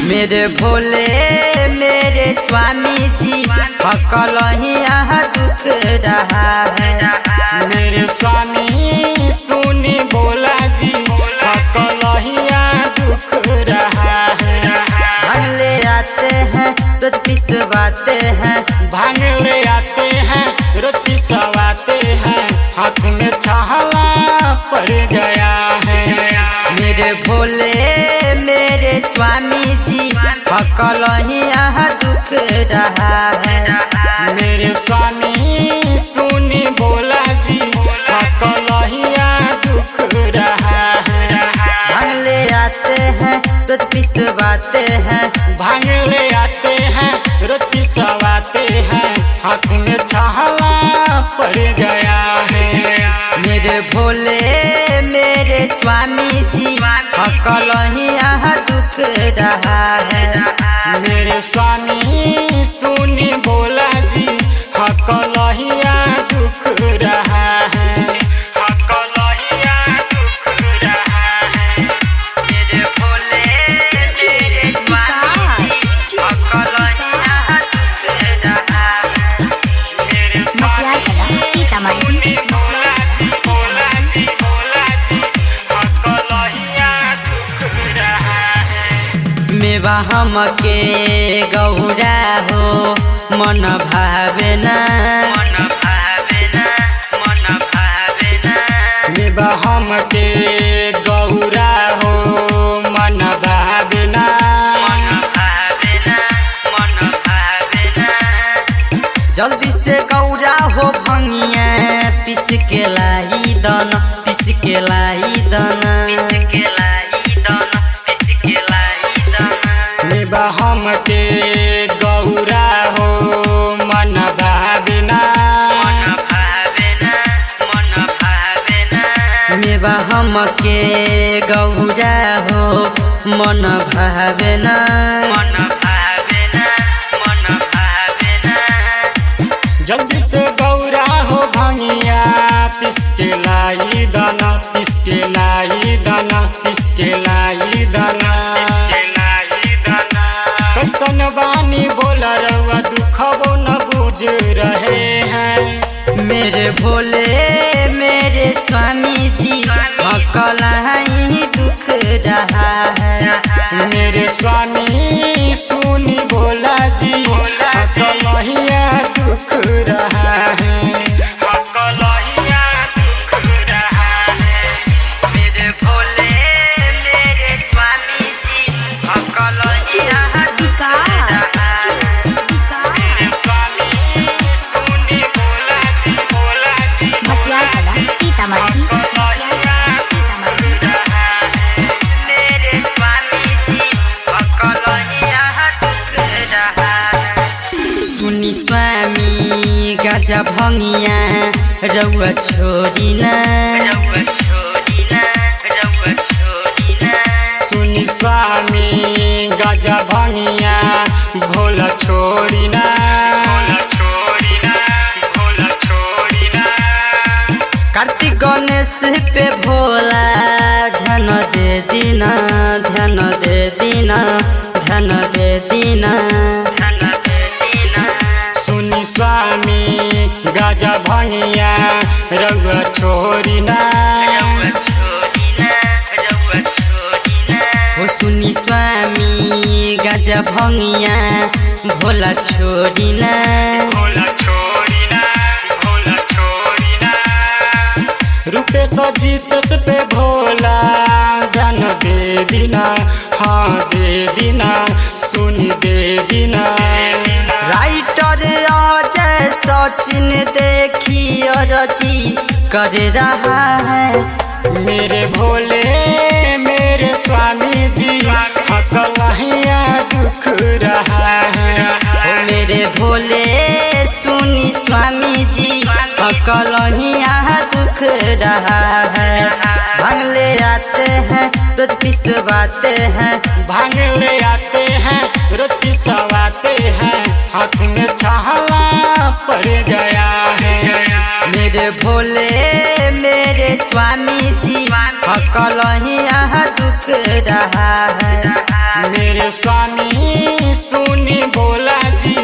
मेरे भोले मेरे स्वामी जी हकलहिया दुख रहा है। मेरे स्वामी सुनी भोला जी हकलहिया दुख रहा है। भांग ले आते हैं रोज पिसवाते हैं, भांग ले आते हैं रोज पिसवाते हैं, हाथ में छाला पड़ गया है। मेरे भोले मेरे स्वामी जी हकलहिया दुख रहा है। मेरे स्वामी सुनी भोला जी हकलहिया दुख रहा है। भांग ले आते हैं रोज पिसवाते हैं, भांग ले आते हैं रोज पिसवाते हैं, हाथ में छाला पड़ गया है। मेरे भोले मेरे स्वामी जी हकलहिया दुख रहा है। मेरे स्वामी सुनी भोला जी हकलहिया दुख रहा है। हकलहिया दुख रहा है। मेरे भोले मेरे स्वामी जी हकलहिया दुख रहा है। मेरे स्वामी सुनी भोला जी हकलहिया दुख रहा है। मेवा हमके गौरा हो मन भावे ना, मन भावे ना, मन भावे ना। मेवा हमके गौरा हो मन भावना, मन भावे ना, मन भावे ना। जल्दी से गौरा हो भंगिया पिस के लाई दन, पिस के लाई दन, पिस के लाई दन, पिस के लाई दन। मेवा हमके गौरा हो मन भावना, मन भावे ना, मन भावे ना। मेवा हमके गौरा हो मन भावे ना, मन भावे ना, मन भावे ना। जल्दी से गौरा हो भंगिया पिसके लाई दाना, पिसके लाई दाना, पिसके लाई दाना। कैसन बानी बोला रवा दुखबो न बुझ रहे हैं। मेरे भोले मेरे स्वामी जी हकलहिया दुख रहा है। मेरे स्वामी सुनी भोला जी हकलहिया दुख रहा है। हकलहिया दुख रहा है। मेरे भोले मेरे स्वामी जी हकलहिया दुख रहा है। मेरे स्वामी सुनी भोला जी सीतामढ़ी हकलहिया दुख रहा है। मेरे स्वामी जी हकलहिया दुख रहा है। सुनी स्वामी गाजा भंगिया रउआ छोड़ी ना, रउआ छोड़ी ना, रउआ छोड़ी ना। सुनी स्वामी गजा भंगिया भोला छोड़ी ना, भोला छोड़ी ना, भोला छोड़ी ना। कार्तिक गणेश पे भोला ध्यान दे दीना, ध्यान दे दीना, ध्यान दे दीना, ध्यान दे दीना। सुनी स्वामी गजा भंगिया रउआ छोड़ी ना, रउआ छोड़ी ना, रउआ छोड़ी ना। हो सुनी स्वामी गाजा भंगिया भोला छोड़ी ना, भोला छोड़ी ना, भोला छोड़ी ना। रूपे सजीत पे भोला ध्यान दे दीना, हाँ दे दीना, सुनी दे दीना। राइटर अजय सचिन देखी अरजी कर रहा है। मेरे भोले मेरे स्वामी जी हकलहिया दुख रहा है। मेरे भोले सुनी स्वामी जी हकलहिया दुख रहा है। भांग ले आते हैं रोज पिसवाते हैं, भांग ले आते हैं रोज पिसवाते हैं, हाथ में छाला पड़ गया है। मेरे भोले मेरे स्वामी जी हकलहिया दुख रहा है। मेरे स्वामी सुनी भोला जी,